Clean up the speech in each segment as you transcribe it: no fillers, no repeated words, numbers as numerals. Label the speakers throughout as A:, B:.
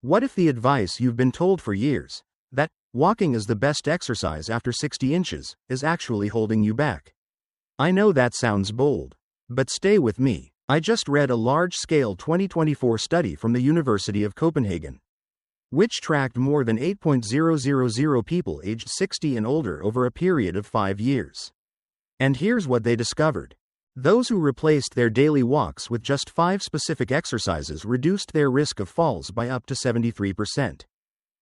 A: What if the advice you've been told for years, that walking is the best exercise after 60 inches, is actually holding you back? I know that sounds bold. But stay with me. I just read a large-scale 2024 study from the University of Copenhagen, which tracked more than 8,000 people aged 60 and older over a period of 5 years. And here's what they discovered. Those who replaced their daily walks with just 5 specific exercises reduced their risk of falls by up to 73%.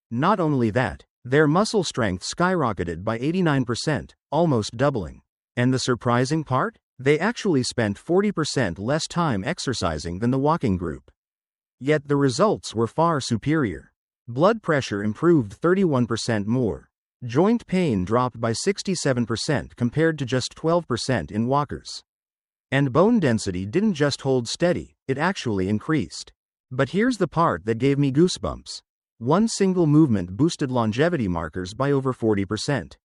A: Not only that, their muscle strength skyrocketed by 89%, almost doubling. And the surprising part? They actually spent 40% less time exercising than the walking group. Yet the results were far superior. Blood pressure improved 31% more. Joint pain dropped by 67% compared to just 12% in walkers. And bone density didn't just hold steady, it actually increased. But here's the part that gave me goosebumps. One single movement boosted longevity markers by over 40%.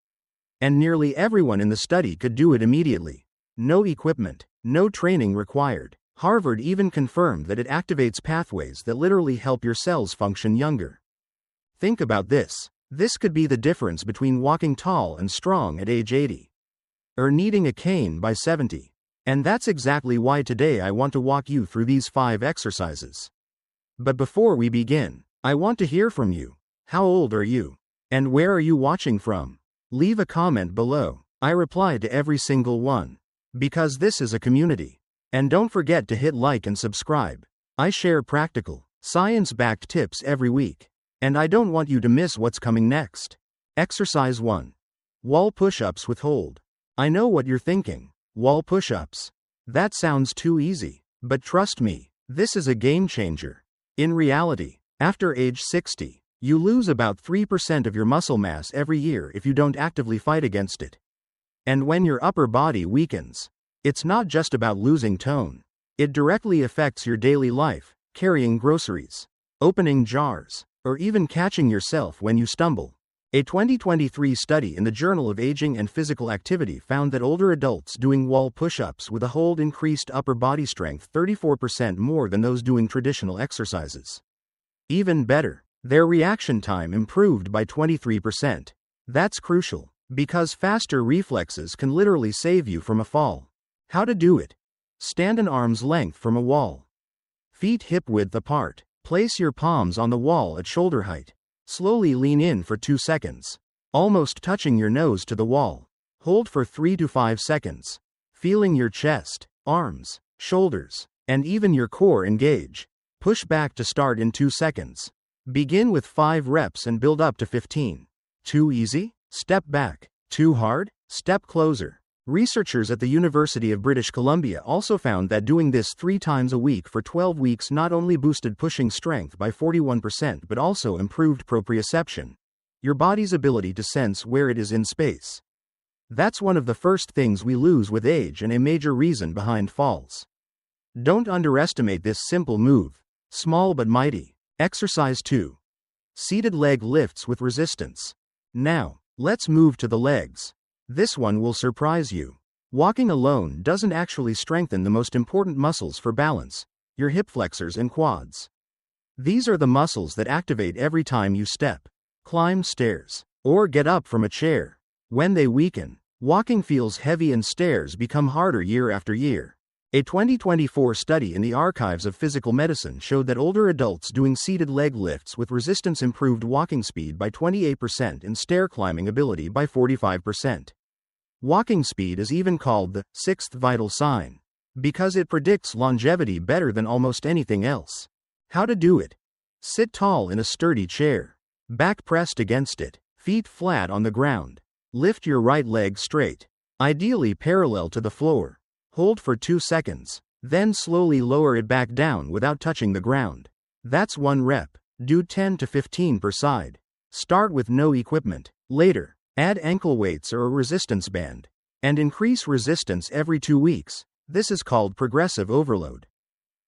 A: And nearly everyone in the study could do it immediately. No equipment, no training required. Harvard even confirmed that it activates pathways that literally help your cells function younger. Think about this. This could be the difference between walking tall and strong at age 80, or needing a cane by 70. And that's exactly why today I want to walk you through these 5 exercises. But before we begin, I want to hear from you. How old are you? And where are you watching from? Leave a comment below. I reply to every single one. Because this is a community. And don't forget to hit like and subscribe. I share practical, science-backed tips every week. And I don't want you to miss what's coming next. Exercise 1. Wall push-ups with hold. I know what you're thinking. Wall push-ups. That sounds too easy. But trust me, this is a game changer. In reality, after age 60, you lose about 3% of your muscle mass every year if you don't actively fight against it. And when your upper body weakens, it's not just about losing tone. It directly affects your daily life, carrying groceries, opening jars, or even catching yourself when you stumble. A 2023 study in the Journal of Aging and Physical Activity found that older adults doing wall push-ups with a hold increased upper body strength 34% more than those doing traditional exercises. Even better, their reaction time improved by 23%. That's crucial, because faster reflexes can literally save you from a fall. How to do it? Stand an arm's length from a wall. Feet hip-width apart. Place your palms on the wall at shoulder height. Slowly lean in for 2 seconds, almost touching your nose to the wall. Hold for 3 to 5 seconds, feeling your chest, arms, shoulders, and even your core engage. Push back to start in 2 seconds. Begin with 5 reps and build up to 15. Too easy? Step back. Too hard? Step closer. Researchers at the University of British Columbia also found that doing this 3 times a week for 12 weeks not only boosted pushing strength by 41% but also improved proprioception, your body's ability to sense where it is in space. That's one of the first things we lose with age and a major reason behind falls. Don't underestimate this simple move. Small but mighty. Exercise 2. Seated leg lifts with resistance. Now, let's move to the legs. This one will surprise you. Walking alone doesn't actually strengthen the most important muscles for balance, your hip flexors and quads. These are the muscles that activate every time you step, climb stairs, or get up from a chair. When they weaken, walking feels heavy and stairs become harder year after year. A 2024 study in the Archives of Physical Medicine showed that older adults doing seated leg lifts with resistance improved walking speed by 28% and stair climbing ability by 45%. Walking speed is even called the 6th vital sign, because it predicts longevity better than almost anything else. How to do it? Sit tall in a sturdy chair, back pressed against it, feet flat on the ground. Lift your right leg straight, ideally parallel to the floor. Hold for 2 seconds, then slowly lower it back down without touching the ground. That's 1 rep. Do 10 to 15 per side. Start with no equipment. Later, add ankle weights or a resistance band, and increase resistance every 2 weeks. This is called progressive overload.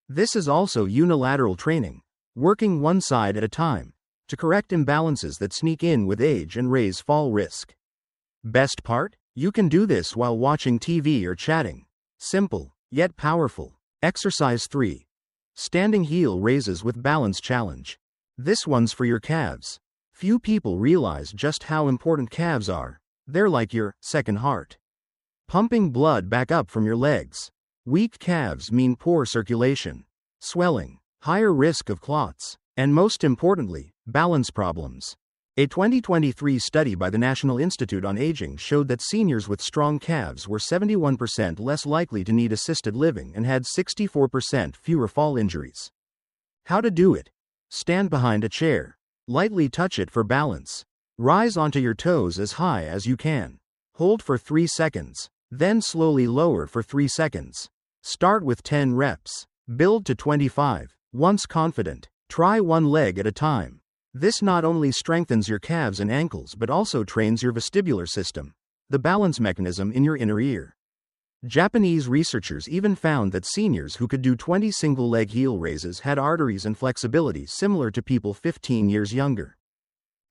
A: This is also unilateral training, working one side at a time, to correct imbalances that sneak in with age and raise fall risk. Best part? You can do this while watching TV or chatting. Simple, yet powerful. Exercise 3. Standing heel raises with balance challenge. This one's for your calves. Few people realize just how important calves are. They're like your second heart, pumping blood back up from your legs. Weak calves mean poor circulation, swelling, higher risk of clots, and most importantly, balance problems. A 2023 study by the National Institute on Aging showed that seniors with strong calves were 71% less likely to need assisted living and had 64% fewer fall injuries. How to do it? Stand behind a chair. Lightly touch it for balance. Rise onto your toes as high as you can. Hold for 3 seconds. Then slowly lower for 3 seconds. Start with 10 reps. Build to 25. Once confident, try one leg at a time. This not only strengthens your calves and ankles but also trains your vestibular system, the balance mechanism in your inner ear. Japanese researchers even found that seniors who could do 20 single-leg heel raises had arteries and flexibility similar to people 15 years younger.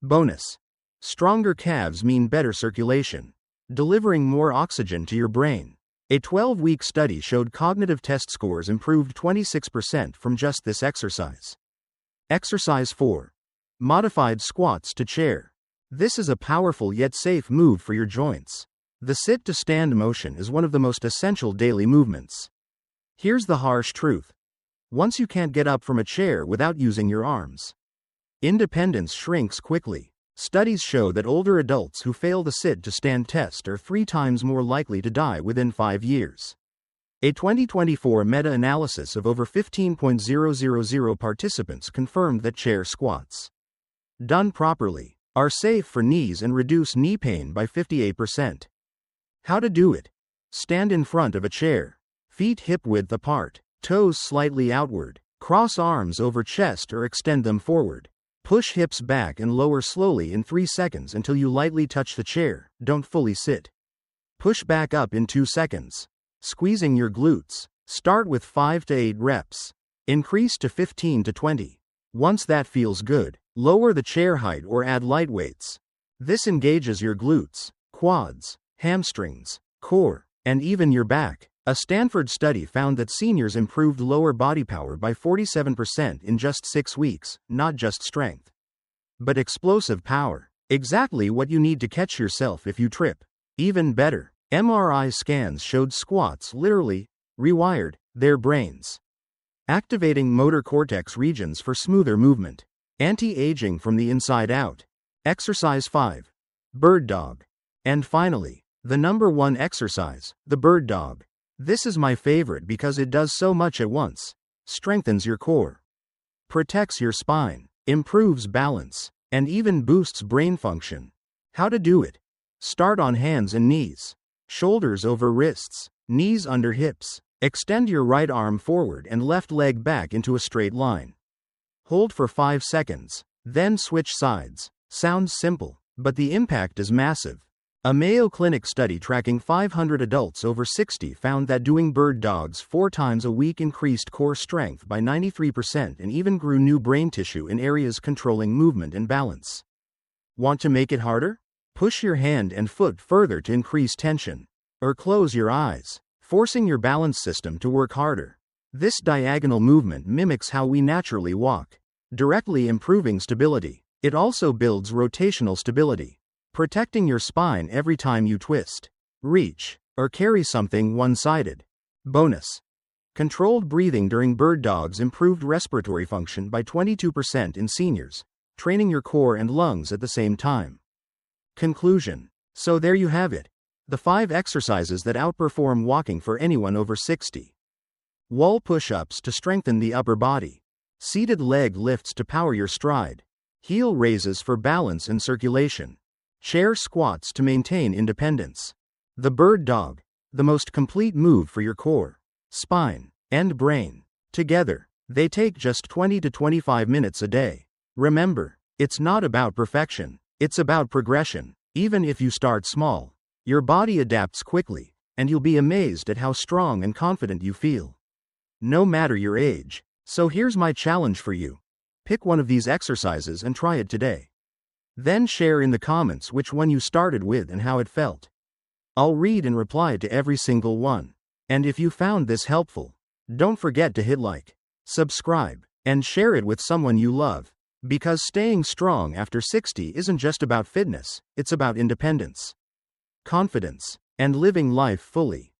A: Bonus: stronger calves mean better circulation, delivering more oxygen to your brain. A 12-week study showed cognitive test scores improved 26% from just this exercise. Exercise 4. Modified squats to chair. This is a powerful yet safe move for your joints. The sit-to-stand motion is one of the most essential daily movements. Here's the harsh truth. Once you can't get up from a chair without using your arms, independence shrinks quickly. Studies show that older adults who fail the sit-to-stand test are 3 times more likely to die within 5 years. A 2024 meta-analysis of over 15,000 participants confirmed that chair squats, done properly, are safe for knees and reduce knee pain by 58%. How to do it? Stand in front of a chair. Feet hip-width apart, toes slightly outward. Cross arms over chest or extend them forward. Push hips back and lower slowly in 3 seconds until you lightly touch the chair. Don't fully sit. Push back up in 2 seconds. Squeezing your glutes. Start with 5 to 8 reps. Increase to 15 to 20. Once that feels good, lower the chair height or add light weights. This engages your glutes, quads, hamstrings, core, and even your back. A Stanford study found that seniors improved lower body power by 47% in just 6 weeks, not just strength, but explosive power. Exactly what you need to catch yourself if you trip. Even better, MRI scans showed squats literally rewired their brains, activating motor cortex regions for smoother movement. Anti-aging from the inside out. Exercise 5. Bird dog. And finally, the number 1 exercise, the bird dog. This is my favorite because it does so much at once. Strengthens your core, protects your spine, improves balance, and even boosts brain function. How to do it? Start on hands and knees. Shoulders over wrists, knees under hips. Extend your right arm forward and left leg back into a straight line. Hold for 5 seconds, then switch sides. Sounds simple, but the impact is massive. A Mayo Clinic study tracking 500 adults over 60 found that doing bird dogs 4 times a week increased core strength by 93% and even grew new brain tissue in areas controlling movement and balance. Want to make it harder? Push your hand and foot further to increase tension. Or close your eyes, forcing your balance system to work harder. This diagonal movement mimics how we naturally walk, directly improving stability. It also builds rotational stability, protecting your spine every time you twist, reach, or carry something one-sided. Bonus: controlled breathing during bird dogs improved respiratory function by 22% in seniors, training your core and lungs at the same time. Conclusion: so there you have it. The 5 exercises that outperform walking for anyone over 60. Wall push-ups to strengthen the upper body. Seated leg lifts to power your stride. Heel raises for balance and circulation. Chair squats to maintain independence. The bird dog, the most complete move for your core, spine, and brain. Together, they take just 20 to 25 minutes a day. Remember, it's not about perfection, it's about progression. Even if you start small, your body adapts quickly, and you'll be amazed at how strong and confident you feel, no matter your age. So here's my challenge for you. Pick one of these exercises and try it today. Then share in the comments which one you started with and how it felt. I'll read and reply to every single one. And if you found this helpful, don't forget to hit like, subscribe, and share it with someone you love. Because staying strong after 60 isn't just about fitness, it's about independence, confidence, and living life fully.